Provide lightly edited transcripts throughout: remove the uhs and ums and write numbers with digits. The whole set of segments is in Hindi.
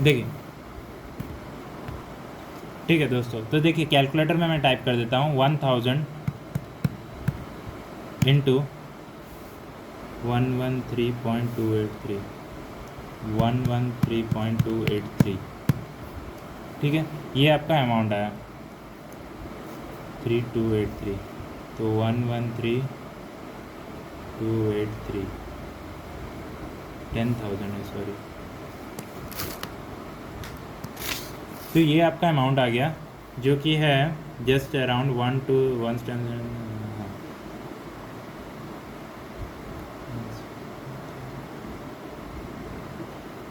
देखिए ठीक है दोस्तों, तो देखिए कैलकुलेटर में मैं टाइप कर देता हूँ 1000 इंटू 113.283 113.283, ठीक है, ये आपका अमाउंट आया 3283, तो 113.283 10,000 है, सॉरी। तो ये आपका अमाउंट आ गया जो कि है जस्ट अराउंड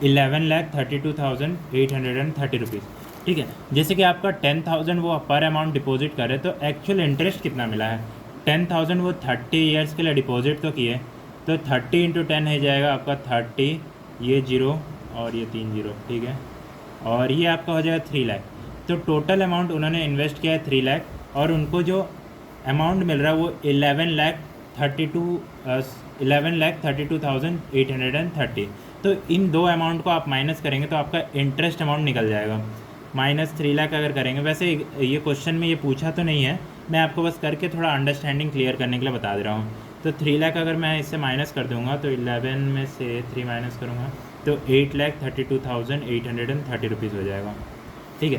11,32,830 रुपीज़, ठीक है। जैसे कि आपका 10,000 वो पर अमाउंट डिपॉजिट करे, तो एक्चुअल इंटरेस्ट कितना मिला है? 10,000 वो 30 ईयर्स के लिए डिपॉजिट तो किए, तो 30 इंटू 10 हो जाएगा आपका 30, ये जीरो और ये 3 जीरो, ठीक है, और ये आपका हो जाएगा 3 लाख। तो टोटल अमाउंट उन्होंने इन्वेस्ट किया है 3 लाख, और उनको जो अमाउंट मिल रहा है वो 11,32,830। तो इन दो अमाउंट को आप माइनस करेंगे तो आपका इंटरेस्ट अमाउंट निकल जाएगा माइनस 3 लाख अगर करेंगे। वैसे ये क्वेश्चन में ये पूछा तो नहीं है, मैं आपको बस करके थोड़ा अंडरस्टैंडिंग क्लियर करने के लिए बता दे रहा हूँ। तो 3 लाख अगर मैं इससे माइनस कर दूंगा, तो 11 में से 3 माइनस करूँगा तो 8,32,830 रुपीज़ हो जाएगा, ठीक है।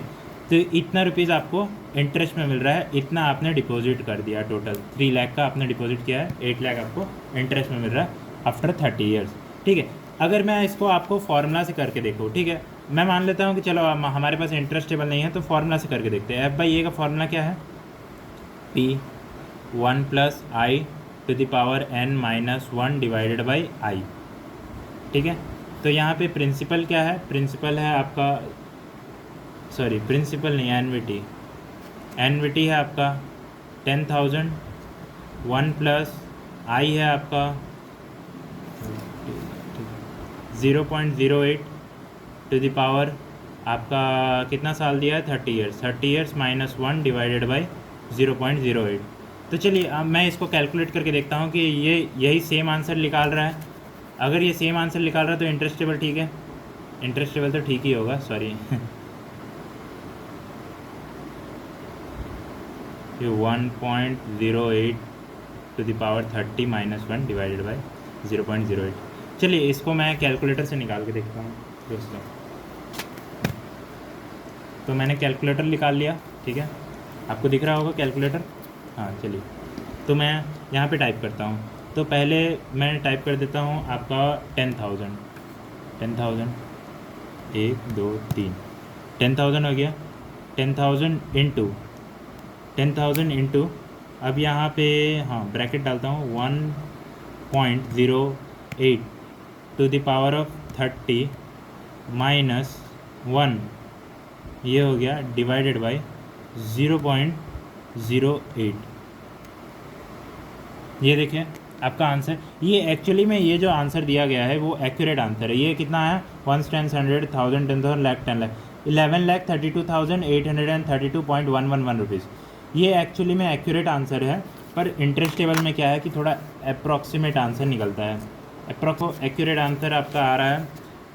तो इतना रुपीज़ आपको इंटरेस्ट में मिल रहा है, इतना आपने डिपॉजिट कर दिया। टोटल 3 लाख का आपने डिपॉजिट किया है, 8 लाख आपको इंटरेस्ट में मिल रहा है आफ्टर 30 ईयर्स, ठीक है। अगर मैं इसको आपको फार्मूला से करके देखूँ, ठीक है, मैं मान लेता हूँ कि चलो हमारे पास इंटरेस्ट टेबल नहीं है, तो फार्मूला से करके देखते हैं। F/A का फार्मूला क्या है? P 1 + I to the power n - 1 divided by I, ठीक है। तो यहाँ पे प्रिंसिपल क्या है? प्रिंसिपल है आपका, सॉरी प्रिंसिपल नहीं, एनविटी है आपका 10,000, 1 + I है आपका 0.08 टू द पावर, आपका कितना साल दिया है? 30 years, 30 years minus 1 divided by 0.08। तो चलिए अब मैं इसको कैलकुलेट करके देखता हूँ कि ये यही सेम आंसर निकाल रहा है। अगर ये सेम आंसर निकाल रहा है तो इंटरेस्ट टेबल ठीक है, इंटरेस्ट टेबल तो ठीक ही होगा, सॉरी ये 1.08 to the power 30 - 1 divided by 0.08। चलिए इसको मैं कैलकुलेटर से निकाल के देखता हूँ दोस्तों। तो मैंने कैलकुलेटर निकाल लिया, ठीक है, आपको दिख रहा होगा कैलकुलेटर, हाँ चलिए। तो मैं यहाँ पे टाइप करता हूँ। तो पहले मैं टाइप कर देता हूँ आपका 10,000, 1 2 3 10,000 हो गया। 10,000 इंटू अब यहाँ पे हाँ ब्रैकेट डालता हूँ 1.08 to the power of 30 minus 1, ये हो गया डिवाइडेड बाई 0.08। ये देखिए आपका आंसर, ये एक्चुअली में ये जो आंसर दिया गया है वो एक्यूरेट आंसर है। ये कितना है? 1 10 100 1000 10,000 लाख 10 लाख 11,32,832.111 रुपीज़। ये एक्चुअली में एक्यूरेट आंसर है, पर इंटरेस्ट टेबल में क्या है कि थोड़ा अप्रॉक्सीमेट आंसर निकलता है। एक्यूरेट आंसर आपका आ रहा है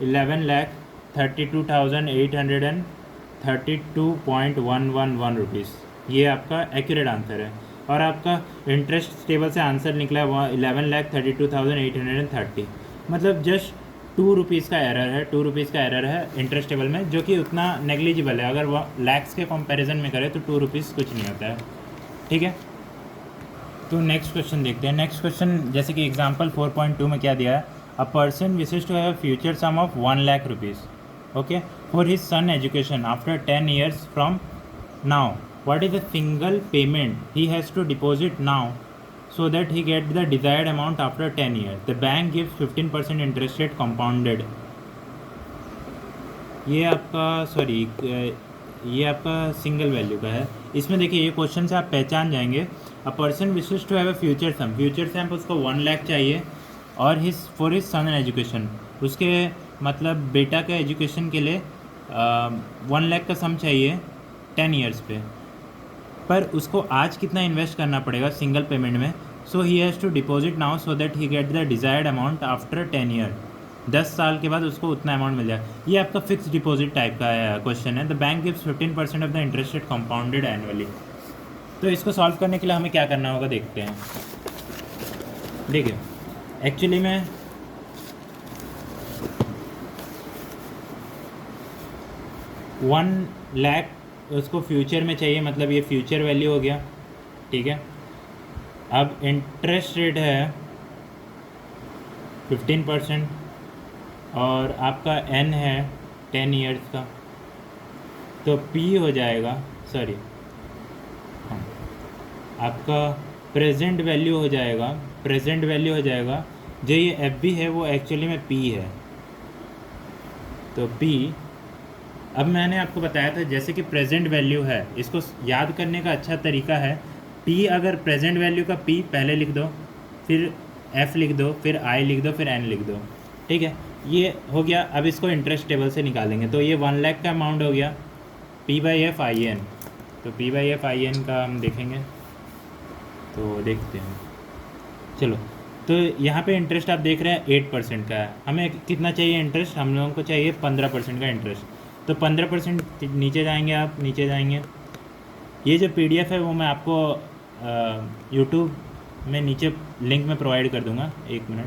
11,32,832.111 रुपीज़। ये आपका एक्यूरेट आंसर है, और आपका इंटरेस्ट टेबल से आंसर निकला है 11,32,830, मतलब जस्ट 2 रुपीज़ का एरर है, 2 रुपीज़ का एरर है इंटरेस्ट टेबल में, जो कि उतना नेग्लिजिबल है। अगर वह लैक्स के कंपैरिजन में करें तो 2 रुपीज़ कुछ नहीं होता है, ठीक है। तो नेक्स्ट क्वेश्चन देखते हैं। नेक्स्ट क्वेश्चन जैसे कि एग्जाम्पल 4.2 में क्या दिया है? A person wishes to have future sum of 1 lakh rupees, okay, for his son education after 10 years from now. What is the single payment he has to deposit now so that he gets the desired amount after 10 years? The bank gives 15% interest rate compounded. ये आपका सॉरी ये आपका सिंगल वैल्यू का है। इसमें देखिए ये क्वेश्चन से आप पहचान जाएंगे। A person wishes to have a future sum उसको 1 लाख चाहिए, और फॉर हिज सन एजुकेशन, उसके मतलब बेटा के एजुकेशन के लिए 1 लाख का सम चाहिए 10 ईयर्स पे, पर उसको आज कितना इन्वेस्ट करना पड़ेगा सिंगल पेमेंट में? So he has to deposit now so that he get the desired amount after 10 year. 10 साल के बाद उसको उतना अमाउंट मिल जाएगा। ये आपका फिक्स डिपॉजिट टाइप का क्वेश्चन है। The bank gives 15% of the interest rate compounded annually. तो इसको सॉल्व करने के लिए हमें क्या करना होगा देखते हैं। देखिए एक्चुअली में 1 लाख उसको फ्यूचर में चाहिए, मतलब ये फ्यूचर वैल्यू हो गया, ठीक है। अब इंटरेस्ट रेट है 15% और आपका n है 10 ईयर्स का, तो p हो जाएगा, सॉरी हाँ, आपका प्रेजेंट वैल्यू हो जाएगा, जो ये FB है वो एक्चुअली में p है। तो p, अब मैंने आपको बताया था जैसे कि प्रेजेंट वैल्यू है, इसको याद करने का अच्छा तरीका है p, अगर प्रेजेंट वैल्यू का p पहले लिख दो, फिर f लिख दो, फिर i लिख दो, फिर n लिख दो, ठीक है। ये हो गया। अब इसको इंटरेस्ट टेबल से निकालेंगे, तो ये 1 लाख का अमाउंट हो गया, P/F/IN। तो P/F/IN का हम देखेंगे, तो देखते हैं, चलो। तो यहाँ पे इंटरेस्ट आप देख रहे हैं 8% का है। हमें कितना चाहिए इंटरेस्ट? हम लोगों को चाहिए 15% का इंटरेस्ट। तो 15% नीचे जाएंगे, आप नीचे जाएंगे, ये जो PDF है वो मैं आपको यूट्यूब में नीचे लिंक में प्रोवाइड कर दूंगा, 1 मिनट।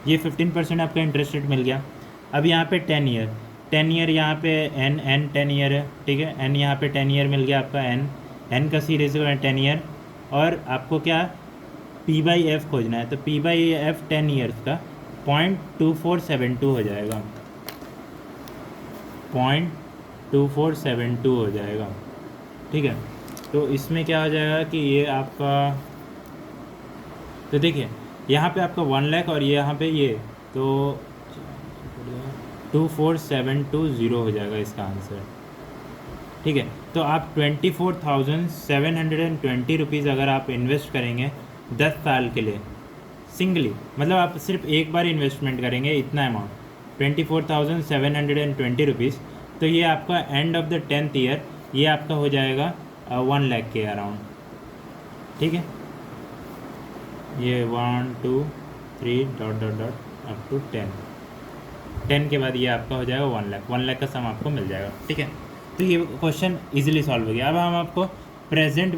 ये 15% आपका इंटरेस्ट रेट मिल गया। अब यहाँ पे 10 ईयर यहाँ पे n 10 ईयर है, ठीक है। n यहाँ पे 10 ईयर मिल गया आपका, n का सीरीज है 10 ईयर, और आपको क्या P/F खोजना है। तो P/F 10 ईयर्स का 0.2472 हो जाएगा, 0.2472 हो जाएगा, ठीक है। तो इसमें क्या हो जाएगा कि ये आपका, तो देखिए यहाँ पे आपका 1 लाख और ये यहाँ पे ये, तो 24720 हो जाएगा इसका आंसर, ठीक है। तो आप 24,720 रुपीज़ अगर आप इन्वेस्ट करेंगे 10 साल के लिए सिंगली, मतलब आप सिर्फ एक बार इन्वेस्टमेंट करेंगे इतना अमाउंट, 24,720 रुपीज़, तो ये आपका end of the 10th year ये आपका हो जाएगा 1 लाख के अराउंड, ठीक है। ये 1 2 3 dot dot dot up to 10 के बाद ये आपका हो जाएगा 1 लाख का सम आपको मिल जाएगा, ठीक है। तो ये क्वेश्चन इजीली सॉल्व हो गया। अब हम आपको प्रेजेंट